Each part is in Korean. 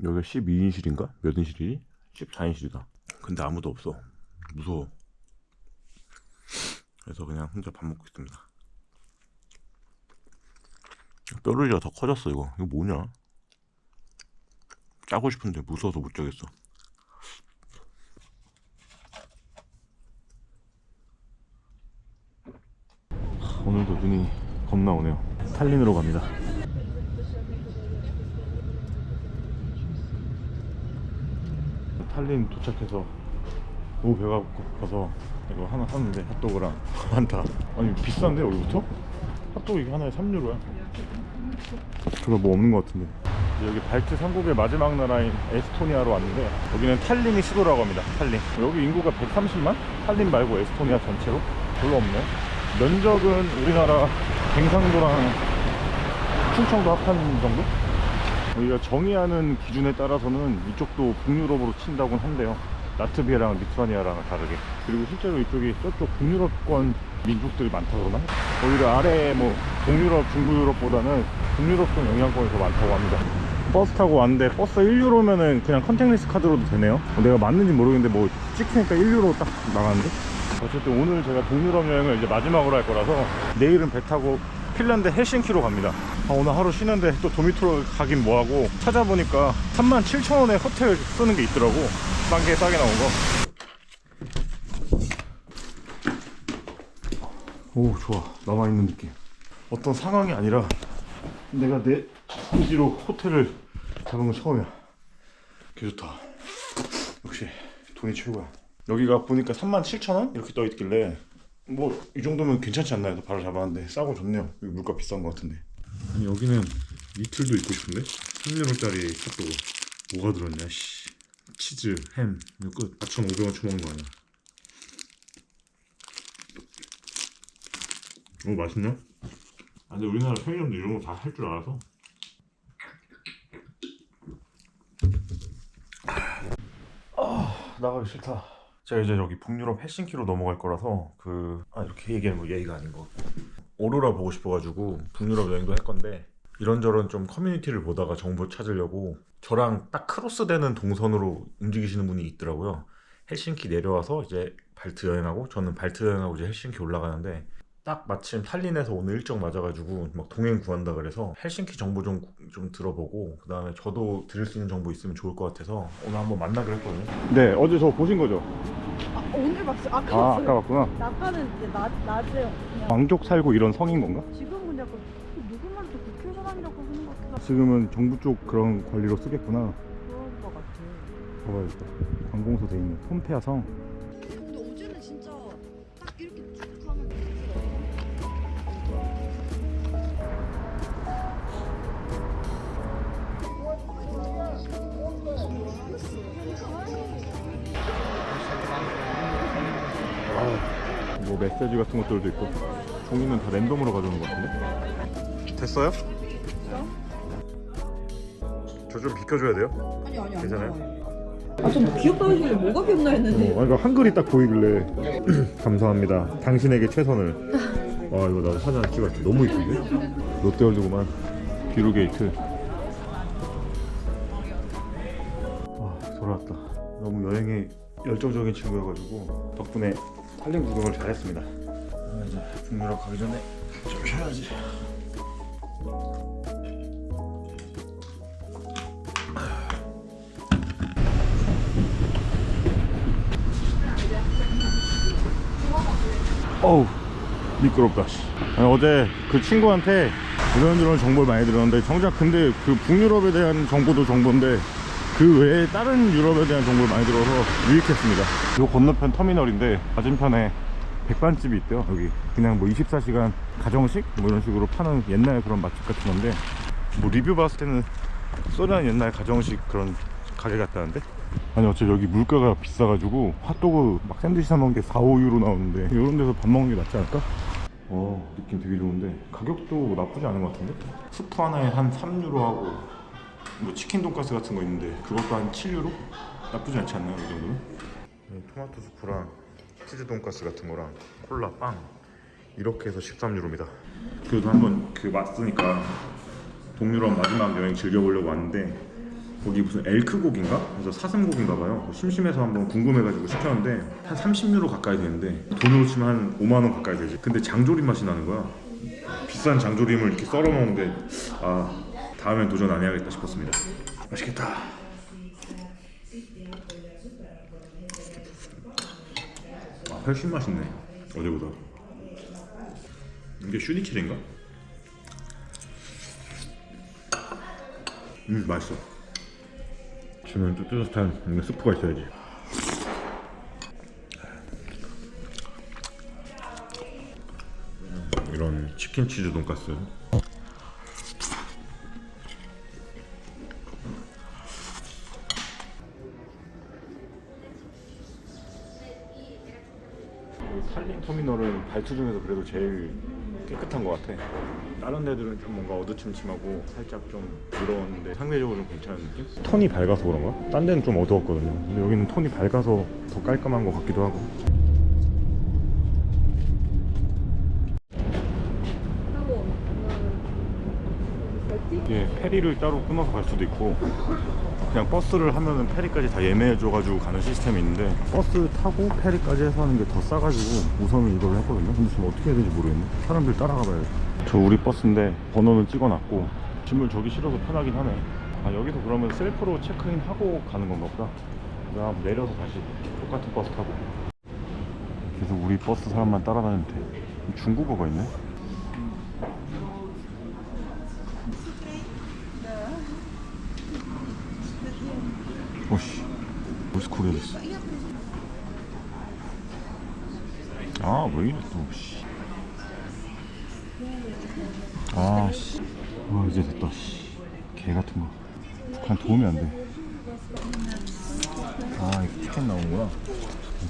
여기가 12인실인가? 몇 인실이지? 14인실이다. 근데 아무도 없어. 무서워. 그래서 그냥 혼자 밥 먹고 있습니다. 뾰루지가 더 커졌어. 이거 뭐냐? 짜고 싶은데 무서워서 못 짜겠어. 오늘도 눈이 겁나 오네요. 탈린으로 갑니다. 탈린 도착해서 너무 배가 고파서 이거 하나 샀는데 핫도그랑 많다. 아니 비싼데 여기부터? 핫도그 이게 하나에 3유로야. 그거 뭐 없는 것 같은데. 여기 발트 3국의 마지막 나라인 에스토니아로 왔는데 여기는 탈린이 수도라고 합니다. 탈린. 여기 인구가 130만? 탈린 말고 에스토니아 전체로? 별로 없네. 면적은 우리나라 갱상도랑 충청도 합한 정도? 여기가 정의하는 기준에 따라서는 이쪽도 북유럽으로 친다곤 한데요. 라트비아랑 리투아니아랑 다르게. 그리고 실제로 이쪽이 저쪽 북유럽권 민족들이 많다 그러나? 오히려 아래 뭐 동유럽, 중부유럽보다는 북유럽 쪽 영향권이 더 많다고 합니다. 버스 타고 왔는데 버스 1유로면은 그냥 컨택리스 카드로도 되네요. 내가 맞는지 모르겠는데 뭐 찍히니까 1유로 딱 나가는데? 어쨌든 오늘 제가 동유럽 여행을 이제 마지막으로 할 거라서 내일은 배 타고 핀란드 헬싱키로 갑니다. 오늘 하루 쉬는데 또 도미토로 가긴 뭐하고 찾아보니까 37,000원에 호텔 쓰는 게 있더라고. 싸게 나온 거. 오 좋아. 남아있는 느낌. 어떤 상황이 아니라 내가 내 의지로 호텔을 잡은 건 처음이야. 개 좋다. 역시 돈이 최고야. 여기가 보니까 37,000원? 이렇게 떠있길래 뭐 이 정도면 괜찮지 않나요? 바로 잡았는데 싸고 좋네요. 여기 물가 비싼 것 같은데. 아니 여기는 이틀도 있고 싶은데 3유로짜리 핫도그 뭐가 들었냐 씨. 치즈, 햄 이거 끝. 4,500원 주먹는 거 아니야. 오 맛있네. 아 근데 우리나라 편의점도 이런 거 다 할 줄 알아서. 나가기 싫다. 제가 이제 여기 북유럽 헬싱키로 넘어갈 거라서 이렇게 얘기하는 거 예의가 아닌 것 같고 오로라 보고 싶어가지고 북유럽 여행도 할 건데 이런저런 좀 커뮤니티를 보다가 정보 찾으려고 저랑 딱 크로스 되는 동선으로 움직이시는 분이 있더라고요. 헬싱키 내려와서 이제 발트 여행하고 저는 발트 여행하고 이제 헬싱키 올라가는데 딱 마침 탈린에서 오늘 일정 맞아가지고 막 동행 구한다 그래서 헬싱키 정보 좀 들어보고 그 다음에 저도 드릴 수 있는 정보 있으면 좋을 것 같아서 오늘 한번 만나기로 했거든요. 네, 어제 저 보신 거죠? 오늘 봤어요. 아까 아, 봤어요. 아까 봤구나. 아까는 이제 낮에 그냥 왕족 살고 이런 성인 건가? 지금은 약간 누구만 또 국회의원 한다고 하는 것 같아. 지금은 정부 쪽 그런 관리로 쓰겠구나. 그런 것 같아. 봐봐야겠다. 관공서 돼 있는 폼페아 성. 근데 어제는 진짜 딱 이렇게 쭉 하면 되더라고. 뭐 메시지 같은 것들도 있고 종이는 다 랜덤으로 가져오는 것 같은데? 됐어요? 저 좀 비켜줘야 돼요? 아니 괜찮아요? 좀 귀엽다 하시길래 뭐가 귀엽나 했는데. 그러니까 한글이 딱 보이길래 감사합니다. 당신에게 최선을. 와 이거 나도 사진 하나 찍었지. 너무 이쁜데? 롯데월드구만. 뷰르게이트. 와 돌아왔다. 너무 여행에 열정적인 친구여가지고 덕분에 탈린 구경을 잘했습니다. 이제 북유럽 가기 전에 좀 쉬어야지. 어우 미끄럽다. 아니, 어제 그 친구한테 이런저런 정보를 많이 들었는데 정작 근데 그 북유럽에 대한 정보도 정보인데 그 외에 다른 유럽에 대한 정보를 많이 들어서 유익했습니다. 요 건너편 터미널인데 맞은편에 백반집이 있대요. 여기 그냥 뭐 24시간 가정식 뭐 이런 식으로 파는 옛날 그런 맛집 같은 건데 뭐 리뷰 봤을 때는 소련 옛날 가정식 그런 가게 같다는데. 아니 어차피 여기 물가가 비싸가지고 핫도그 막 샌드위치 사 먹는 게 4, 5유로 나오는데 이런 데서 밥 먹는 게 낫지 않을까? 느낌 되게 좋은데 가격도 나쁘지 않은 것 같은데? 스프 하나에 한 3유로 하고 뭐 치킨 돈가스 같은 거 있는데 그것도 한 7유로? 나쁘지 않지 않나요? 이 정도면? 토마토 수프랑 치즈 돈가스 같은 거랑 콜라, 빵 이렇게 해서 13유로입니다. 그래도 한번 왔으니까 동유럽 마지막 여행 즐겨보려고 왔는데 거기 무슨 엘크 고기인가? 그래서 사슴 고기인가 봐요. 심심해서 한번 궁금해가지고 시켰는데 한 30유로 가까이 되는데 돈으로 치면 한 5만 원 가까이 되지. 근데 장조림 맛이 나는 거야. 비싼 장조림을 이렇게 썰어 먹는데 아 다음엔 도전 안 해야겠다 싶었습니다. 맛있겠다. 아, 훨씬 맛있네 어제보다. 이게 슈니첼인가? 맛있어. 주면 또 뜨뜻한 스프가 있어야지. 이런 치킨 치즈 돈가스. 탈린 터미널은 발트 중에서 그래도 제일 깨끗한 것 같아. 다른 데들은 좀 뭔가 어두침침하고 살짝 좀 더러웠는데 상대적으로 좀 괜찮은 느낌? 톤이 밝아서 그런가? 딴 데는 좀 어두웠거든요. 근데 여기는 톤이 밝아서 더 깔끔한 것 같기도 하고. 이게 페리를 따로 끊어서 갈 수도 있고 그냥 버스를 하면은 페리까지 다 예매해줘가지고 가는 시스템이 있는데 버스 타고 페리까지 해서 하는 게 더 싸가지고 우선은 이걸로 했거든요. 근데 지금 어떻게 해야 될지 모르겠네. 사람들 따라가 봐야지. 저 우리 버스인데 번호는 찍어놨고 짐을 저기 실어서 편하긴 하네. 아 여기서 그러면 셀프로 체크인하고 가는 건가 보다. 내가 내려서 다시 똑같은 버스 타고 계속 우리 버스 사람만 따라다니면 돼. 중국어가 있네. 오씨 무슨 코리아 됐어. 아 왜 이래 또 씨. 아씨 와 이제 됐다 씨. 개 같은 거 북한 도움이 안 돼. 아 이거 티켓 나오는구나.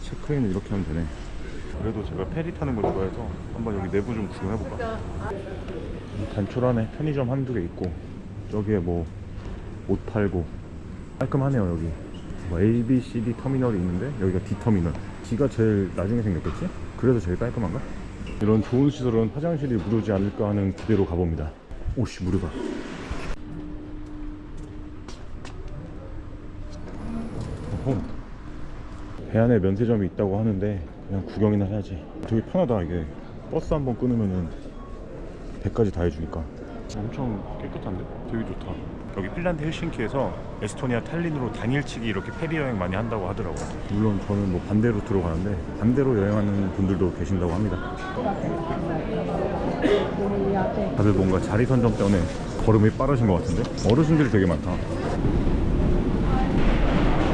체크인을 이렇게 하면 되네. 그래도 제가 페리 타는 걸 좋아해서 한번 여기 내부 좀 구경해볼까. 단촐하네. 편의점 한두 개 있고 저기에 뭐 옷 팔고 깔끔하네요. 여기 뭐 A, B, C, D 터미널이 있는데 여기가 D 터미널. D가 제일 나중에 생겼겠지? 그래서 제일 깔끔한가? 이런 좋은 시설은 화장실이 무료지 않을까 하는 기대로 가봅니다. 오씨 무료다. 어허. 배 안에 면세점이 있다고 하는데 그냥 구경이나 해야지. 되게 편하다. 이게 버스 한번 끊으면은 배까지 다 해주니까 엄청 깨끗한데? 되게 좋다. 여기 핀란드 헬싱키에서 에스토니아 탈린으로 당일치기 이렇게 페리 여행 많이 한다고 하더라고요. 물론 저는 뭐 반대 루트로 가는데 반대로 여행하는 분들도 계신다고 합니다. 다들 뭔가 자리 선정 때문에 걸음이 빠르신 것 같은데? 어르신들이 되게 많다.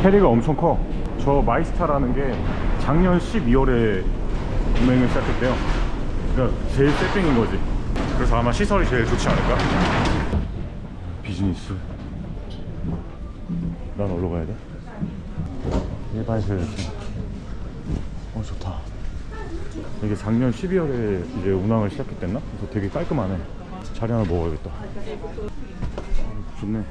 페리가 엄청 커. 저 마이스타라는 게 작년 12월에 운행을 시작했대요. 그러니까 제일 세팅인 거지. 그래서 아마 시설이 제일 좋지 않을까? 비즈니스. 난 어디로 가야 돼? 일반실. 좋다. 이게 작년 12월에 이제 운항을 시작했댔나? 그래서 되게 깔끔하네. 자리 하나 먹어야겠다. 좋네.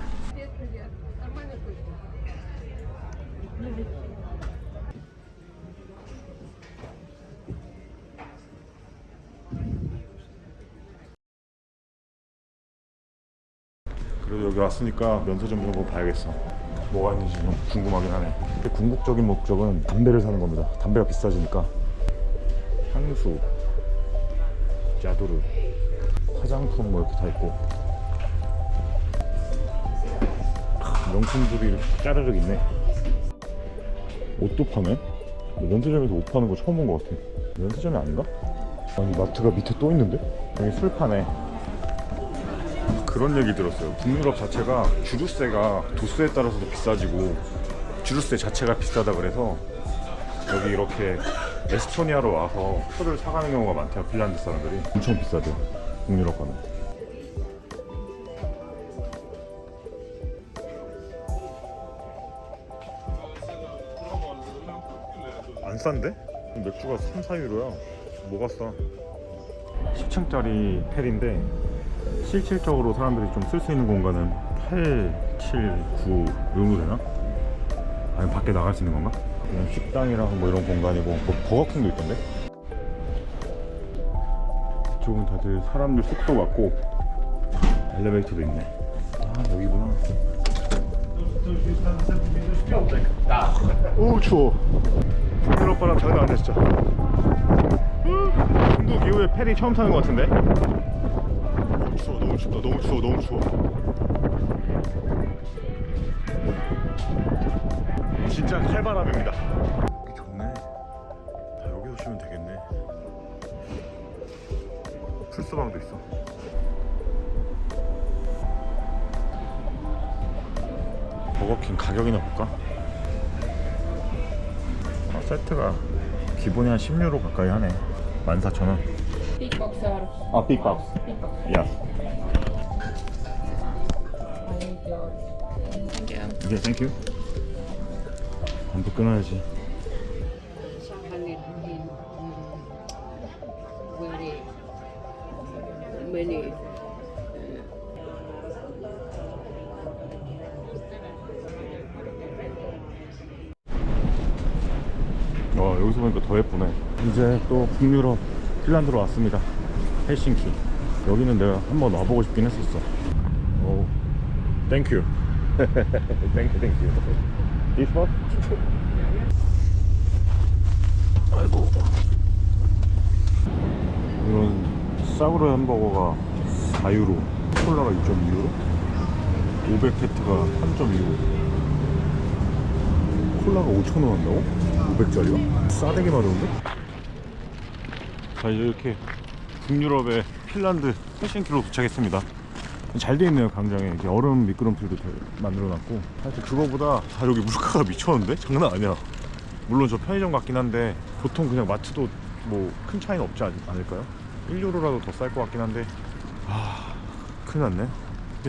그래도 여기 왔으니까 면세점 좀 한번 봐야겠어. 뭐가 있는지 좀 궁금하긴 하네. 근데 궁극적인 목적은 담배를 사는 겁니다. 담배가 비싸지니까. 향수, 짜두르, 화장품 뭐 이렇게 다 있고. 명품들이 이렇게 짜르륵 있네. 옷도 파네? 면세점에서 옷 파는 거 처음 본 것 같아. 면세점이 아닌가? 아니 마트가 밑에 또 있는데? 여기 술 파네. 그런 얘기 들었어요. 북유럽 자체가 주류세가 도수에 따라서도 비싸지고 주류세 자체가 비싸다 그래서 여기 이렇게 에스토니아로 와서 술을 사가는 경우가 많대요. 핀란드 사람들이. 엄청 비싸대요. 북유럽 가면. 안 싼데? 맥주가 3, 4유로야. 뭐가 싸? 10층짜리 페리인데 실질적으로 사람들이 좀 쓸 수 있는 공간은 8, 7, 9 정도 되나? 아니면 밖에 나갈 수 있는 건가? 그냥 식당이랑 뭐 이런 공간이고 뭐 버거킹도 있던데? 이쪽은 다들 사람들 숙소 같고 엘리베이터도 있네. 아 여기구나. 오 추워. 북유럽 바람 장난 아니야 진짜. 중국 이후에 페리 처음 타는 것 같은데. 너무 추워, 너무 춥다, 너무 추워, 너무 추워. 진짜 칼바람입니다. 좋네. 다 여기서 쉬면 되겠네. 풀스방도 있어. 버거킹 가격이나 볼까? 세트가 기본이 한 10유로 가까이 하네. 14,000원. Big box or 아, 빅박스. big box? 야. I need yours. Thank you. 오케이, 땡큐. 담배 끊어야지. Very many. 여기서 보니까 더 예쁘네. 이제 또 북유럽 핀란드로 왔습니다. 헬싱키. 여기는 내가 한번 와보고 싶긴 했었어. 오, 땡큐. 땡큐, 땡큐. This one? 아이고. 이런 싸구려 햄버거가 4유로, 콜라가 6.2유로, 500페트가 3.2유로. 콜라가 5,000원 한다고? 500짜리가? 싸대기 마려운데? 자, 이제 이렇게 북유럽의 핀란드 헬싱키로 도착했습니다. 잘 돼 있네요. 광장에 이렇게 얼음 미끄럼틀도 만들어놨고. 하여튼 그거보다 여기 물가가 미쳤는데? 장난 아니야. 물론 저 편의점 같긴 한데 보통 그냥 마트도 뭐 큰 차이는 없지 않을까요? 1유로라도 더 쌀 것 같긴 한데 큰일 났네.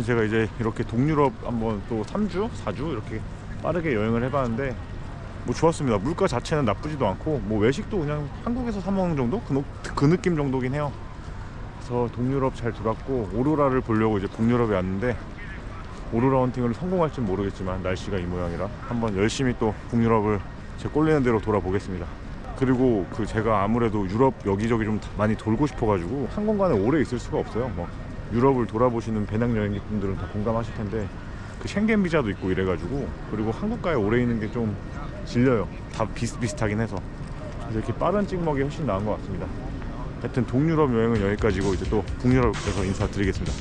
제가 이제 이렇게 동유럽 한번 또 3주? 4주 이렇게 빠르게 여행을 해봤는데 뭐 좋았습니다. 물가 자체는 나쁘지도 않고 뭐 외식도 그냥 한국에서 사 먹는 정도? 그 느낌 정도긴 해요. 그래서 동유럽 잘 돌았고 오로라를 보려고 이제 북유럽에 왔는데 오로라 헌팅을 성공할지는 모르겠지만 날씨가 이 모양이라 한번 열심히 또 북유럽을 제 꼴리는 대로 돌아보겠습니다. 그리고 제가 아무래도 유럽 여기저기 좀 많이 돌고 싶어가지고 한 공간에 오래 있을 수가 없어요. 뭐 유럽을 돌아보시는 배낭여행객분들은 다 공감하실 텐데 쉥겐 비자도 있고 이래가지고, 그리고 한국가에 오래 있는 게 좀 질려요. 다 비슷비슷하긴 해서. 그래서 이렇게 빠른 찍먹이 훨씬 나은 것 같습니다. 하여튼 동유럽 여행은 여기까지고 이제 또 북유럽에서 인사드리겠습니다.